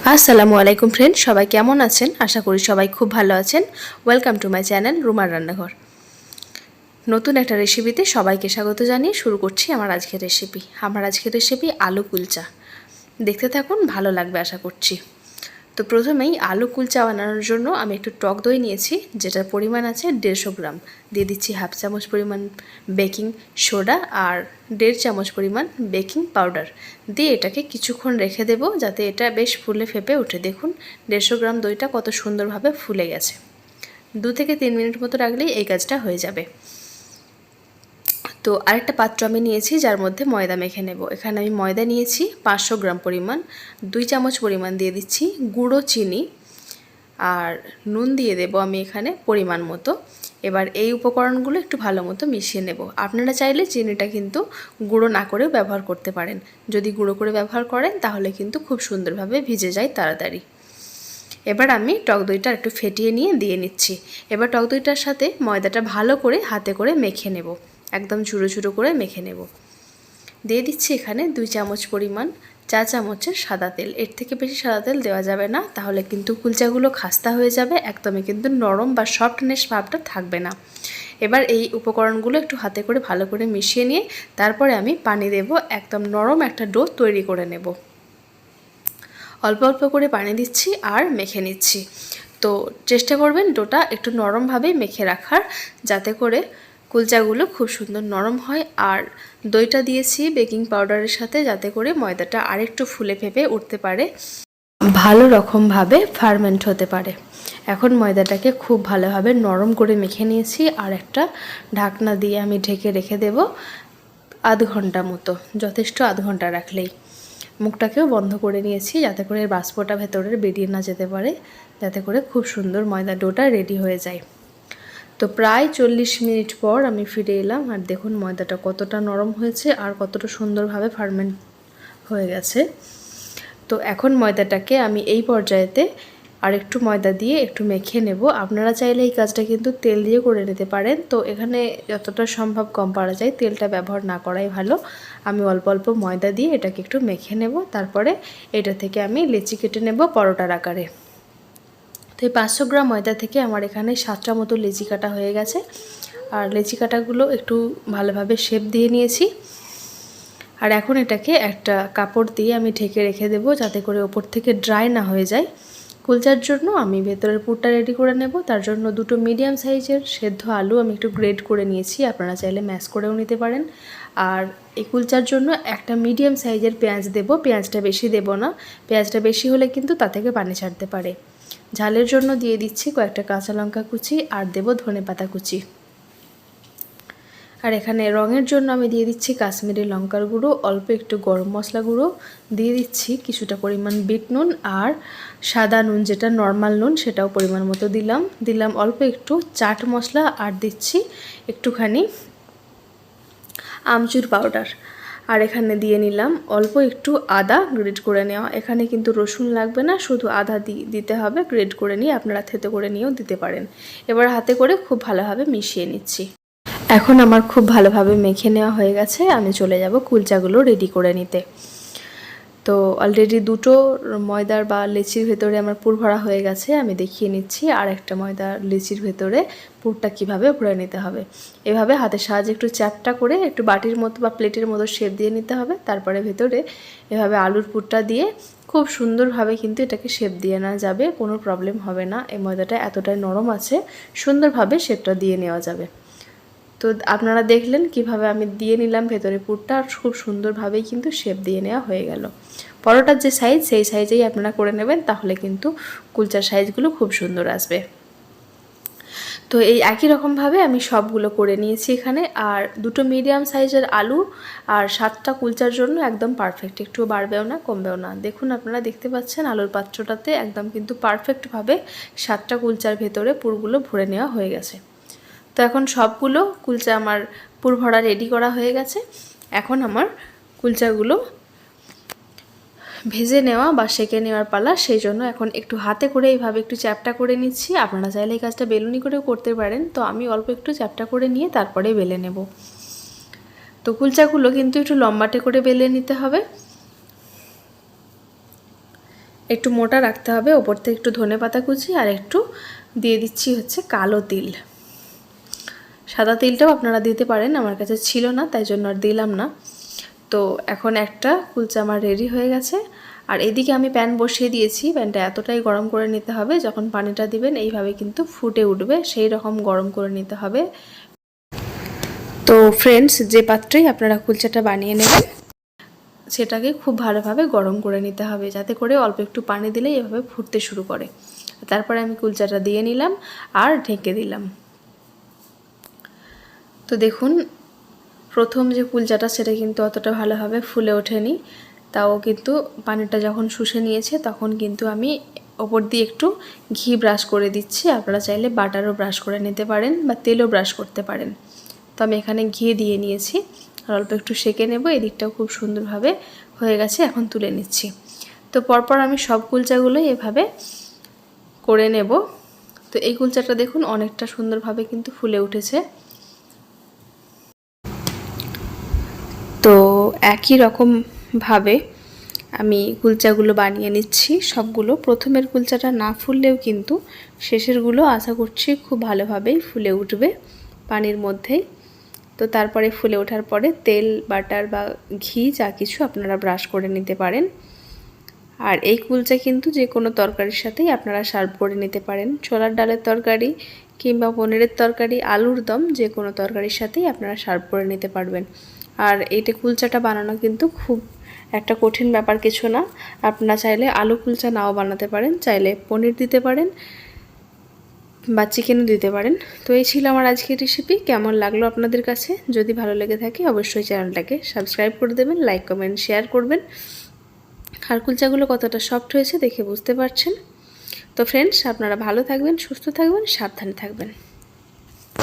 আসসালামু আলাইকুম ফ্রেন্ড, সবাই কেমন আছেন? আশা করি সবাই খুব ভালো আছেন। ওয়েলকাম টু মাই চ্যানেল রুমার রান্নাঘর। নতুন একটা রেসিপিতে সবাইকে স্বাগত জানিয়ে শুরু করছি আমার আজকের রেসিপি আলু কুলচা। দেখতে থাকুন, ভালো লাগবে আশা করছি। তো প্রথমেই আলু কুলচা বানানোর জন্য আমি একটু টক দই নিয়েছি, যেটার পরিমাণ আছে 150 গ্রাম। দিয়ে দিচ্ছি হাফ চামচ পরিমাণ বেকিং সোডা আর 1.5 চামচ পরিমাণ বেকিং পাউডার। দিয়ে এটাকে কিছুক্ষণ রেখে দেবো যাতে এটা বেশ ফুলে ফেপে ওঠে। দেখুন 150 গ্রাম দইটা কত সুন্দরভাবে ফুলে গেছে। 2 থেকে 3 মিনিট মতো রাখলেই এই কাজটা হয়ে যাবে। তো আরেকটা পাত্র আমি নিয়েছি যার মধ্যে ময়দা মেখে নেব। এখানে আমি ময়দা নিয়েছি 500 গ্রাম পরিমাণ। 2 চামচ পরিমাণ দিয়ে দিচ্ছি গুঁড়ো চিনি আর নুন দিয়ে দেব আমি এখানে পরিমাণ মতো। এবার এই উপকরণগুলো একটু ভালো মতো মিশিয়ে নেব। আপনারা চাইলে চিনিটা কিন্তু গুঁড়ো না করেও ব্যবহার করতে পারেন। যদি গুঁড়ো করে ব্যবহার করেন তাহলে কিন্তু খুব সুন্দরভাবে ভিজে যায় তাড়াতাড়ি। এবার আমি টক দইটা একটু ফেটিয়ে নিয়ে দিয়ে নিচ্ছি। এবার টক দইটার সাথে ময়দাটা ভালো করে হাতে করে মেখে নেব, একদম ঝুড়ো ঝুড়ো করে মেখে নেব। দিয়ে দিচ্ছি এখানে 2 চামচ পরিমাণ চা চামচের সাদা তেল। এর থেকে বেশি সাদা তেল দেওয়া যাবে না, তাহলে কিন্তু কুলচাগুলো খাস্তা হয়ে যাবে, একদমই কিন্তু নরম বা সফটনেস ভাবটা থাকবে না। এবার এই উপকরণগুলো একটু হাতে করে ভালো করে মিশিয়ে নিয়ে তারপরে আমি পানি দেব, একদম নরম একটা ডো তৈরি করে নেব। অল্প অল্প করে পানি দিচ্ছি আর মেখে নিচ্ছি। তো চেষ্টা করবেন ডোটা একটু নরমভাবেই মেখে রাখার, যাতে করে কুলচাগুলো খুব সুন্দর নরম হয়। আর দইটা দিয়েছি বেকিং পাউডারের সাথে, যাতে করে ময়দাটা আরেকটু ফুলে ফেপে উঠতে পারে, ভালো রকমভাবে ফার্মেন্ট হতে পারে। এখন ময়দাটাকে খুব ভালোভাবে নরম করে মেখে নিয়েছি আর একটা ঢাকনা দিয়ে আমি ঢেকে রেখে দেব আধ ঘন্টা মতো। যথেষ্ট আধ ঘন্টা রাখলেই। মুখটাকেও বন্ধ করে নিয়েছি যাতে করে বাষ্পটা ভেতরের বেরিয়ে না যেতে পারে, যাতে করে খুব সুন্দর ময়দা ডোটা রেডি হয়ে যায়। তো প্রায় 40 মিনিট পর আমি ফিরে এলাম আর দেখুন ময়দাটা কতটা নরম হয়েছে আর কতটা সুন্দরভাবে ফার্মেন্ট হয়ে গেছে। তো এখন ময়দাটাকে আমি এই পর্যায়েতে আর একটু ময়দা দিয়ে একটু মেখে নেব। আপনারা চাইলে এই কাজটা কিন্তু তেল দিয়ে করে নিতে পারেন। তো এখানে যতটা সম্ভব কম পারা যায় তেলটা ব্যবহার না করাই ভালো। আমি অল্প অল্প ময়দা দিয়ে এটাকে একটু মেখে নেব, তারপরে এটা থেকে আমি লেচি কেটে নেব পরোটার আকারে। তো এই 500 গ্রাম ময়দা থেকে আমার এখানে 7টা মতো লেচি কাটা হয়ে গেছে। আর লেচি কাটাগুলো একটু ভালোভাবে শেপ দিয়ে নিয়েছি। আর এখন এটাকে একটা কাপড় দিয়ে আমি ঢেকে রেখে দেব, যাতে করে ওপর থেকে ড্রাই না হয়ে যায়। কুলচার জন্য আমি ভেতরের পুরটা রেডি করে নেব। তার জন্য 2টো মিডিয়াম সাইজের সেদ্ধ আলু আমি একটু গ্রেড করে নিয়েছি, আপনারা চাইলে ম্যাশ করেও নিতে পারেন। আর এই কুলচার জন্য একটা মিডিয়াম সাইজের পেঁয়াজ দেব। পেঁয়াজটা বেশি দেব না, পেঁয়াজটা বেশি হলে কিন্তু তা থেকে পানি ছাড়তে পারে। ঝালের জন্য দিয়ে দিচ্ছি কয়েকটা কাঁচা লঙ্কা কুচি আর দেব ধনেপাতা কুচি। আর এখানে রঙের জন্য আমি দিয়ে দিচ্ছি কাশ্মীরি লঙ্কার গুঁড়ো, অল্প একটু গরম মশলা গুঁড়ো, দিয়ে দিচ্ছি কিছুটা পরিমাণ বিট নুন আর সাদা নুন, যেটা নর্মাল নুন সেটাও পরিমাণ মতো দিলাম অল্প একটু চাট মশলা, আর দিচ্ছি একটুখানি আমচুর পাউডার। আর এখানে দিয়ে নিলাম অল্প একটু আদা গ্রেড করে নেওয়া। এখানে কিন্তু রসুন লাগবে না, শুধু আদা দিতে হবে গ্রেড করে নিয়ে, আপনারা থেতো করে নিয়েও দিতে পারেন। এবার হাতে করে খুব ভালোভাবে মিশিয়ে নিচ্ছি। এখন আমার খুব ভালোভাবে মেখে নেওয়া হয়ে গেছে, আমি চলে যাব কুলচাগুলো রেডি করে নিতে। তো অলরেডি 2টো ময়দার বা লেচির ভেতরে আমার পুর ভরা হয়ে গেছে। আমি দেখিয়ে নিচ্ছি আর একটা ময়দার লেচির ভেতরে পুরটা কিভাবে ভরে নিতে হবে। এভাবে হাতের সাহায্যে একটু চ্যাপটা করে একটু বাটির মতো বা প্লেটের মতো শেপ দিয়ে নিতে হবে। তারপরে ভেতরে এভাবে আলুর পুরটা দিয়ে খুব সুন্দরভাবে কিন্তু এটাকে শেপ দিয়ে নেওয়া যাবে, কোনো প্রবলেম হবে না। এই ময়দাটা এতটাই নরম আছে, সুন্দরভাবে শেপটা দিয়ে নেওয়া যাবে। তো আপনারা দেখলেন কিভাবে আমি দিয়ে নিলাম ভেতরে পুরটা, আর খুব সুন্দরভাবেই কিন্তু শেপ দিয়ে নেওয়া হয়ে গেল। পরোটার যে সাইজ সেই সাইজেই আপনারা করে নেবেন, তাহলে কিন্তু কুলচার সাইজগুলো খুব সুন্দর আসবে। তো এই একই রকমভাবে আমি সবগুলো করে নিয়েছি এখানে। আর 2টো মিডিয়াম সাইজের আলু আর 7টা কুলচার জন্য একদম পারফেক্ট, একটু বাড়বেও না কমবেও না। দেখুন আপনারা দেখতে পাচ্ছেন আলুর পাত্রটাতে একদম কিন্তু পারফেক্টভাবে 7টা কুলচার ভেতরে পুরগুলো ভরে নেওয়া হয়ে গেছে। তো এখন সবগুলো কুলচা আমার পুর ভরা রেডি করা হয়ে গেছে। এখন আমার কুলচাগুলো ভেজে নেওয়া বা সেঁকে নেওয়ার পালা। সেই জন্য এখন একটু হাতে করে এইভাবে একটু চ্যাপটা করে নিচ্ছি। আপনারা চাইলে এই কাজটা বেলুনি করেও করতে পারেন, তো আমি অল্প একটু চ্যাপটা করে নিয়ে তারপরে বেলে নেব। তো কুলচাগুলো কিন্তু একটু লম্বাটে করে বেলে নিতে হবে। একটু মোটা রাখতে হবে। ওপর থেকে একটু ধনেপাতা কুচি আর একটু দিয়ে দিচ্ছি হচ্ছে কালো তিল। সাদা তিলটাও আপনারা দিতে পারেন, আমার কাছে ছিল না তাই জন্য আর দিলাম না। তো এখন একটা কুলচা আমার রেডি হয়ে গেছে। আর এদিকে আমি প্যান বসিয়ে দিয়েছি। প্যানটা এতটাই গরম করে নিতে হবে, যখন পানিটা দিবেন এইভাবে কিন্তু ফুটে উঠবে, সেই রকম গরম করে নিতে হবে। তো ফ্রেন্ডস, যে পাত্রেই আপনারা কুলচাটা বানিয়ে নেবেন সেটাকে খুব ভালোভাবে গরম করে নিতে হবে, যাতে করে অল্প একটু পানি দিলেই এভাবে ফুটতে শুরু করে। তারপরে আমি কুলচাটা দিয়ে নিলাম আর ঢেকে দিলাম। তো দেখুন, প্রথম যে কুলচাটা সেটা কিন্তু অতটা ভালোভাবে ফুলে ওঠেনি, তাও কিন্তু পানিটা যখন শুষে নিয়েছে তখন কিন্তু আমি ওপর দিয়ে একটু ঘি ব্রাশ করে দিচ্ছি। আপনারা চাইলে বাটারও ব্রাশ করে নিতে পারেন বা তেলও ব্রাশ করতে পারেন। তো আমি এখানে ঘি দিয়ে নিয়েছি আর অল্প একটু সেঁকে নেব। এদিকটাও খুব সুন্দরভাবে হয়ে গেছে, এখন তুলে নিচ্ছি। তো পরপর আমি সব কুলচাগুলোই এভাবে করে নেব। তো এই কুলচাটা দেখুন অনেকটা সুন্দরভাবে কিন্তু ফুলে উঠেছে। তো একই রকমভাবে আমি কুলচাগুলো বানিয়ে নিচ্ছি সবগুলো। প্রথমের কুলচাটা না ফুললেও কিন্তু শেষেরগুলো আশা করছি খুব ভালোভাবেই ফুলে উঠবে পানির মধ্যেই। তো তারপরে ফুলে ওঠার পরে তেল, বাটার বা ঘি যা কিছু আপনারা ব্রাশ করে নিতে পারেন। আর এই কুলচা কিন্তু যে কোনো তরকারির সাথেই আপনারা সার্ভ করে নিতে পারেন। ছোলার ডালের তরকারি কিংবা পনিরের তরকারি, আলুর দম, যে কোনো তরকারির সাথেই আপনারা সার্ভ করে নিতে পারবেন। আর এইটা কুলচাটা বানানো কিন্তু খুব একটা কঠিন ব্যাপার কিছু না। আপনারা চাইলে আলু কুলচা নাও বানাতে পারেন, চাইলে পনির দিতে পারেন বা চিকেনও দিতে পারেন। তো এই ছিল আমার আজকের রেসিপি। কেমন লাগলো আপনাদের কাছে? যদি ভালো লেগে থাকে অবশ্যই চ্যানেলটাকে সাবস্ক্রাইব করে দেবেন, লাইক কমেন্ট শেয়ার করবেন। আর কুলচাগুলো কতটা সফট হয়েছে দেখে বুঝতে পারছেন। তো ফ্রেন্ডস, আপনারা ভালো থাকবেন, সুস্থ থাকবেন, সাবধানে থাকবেন।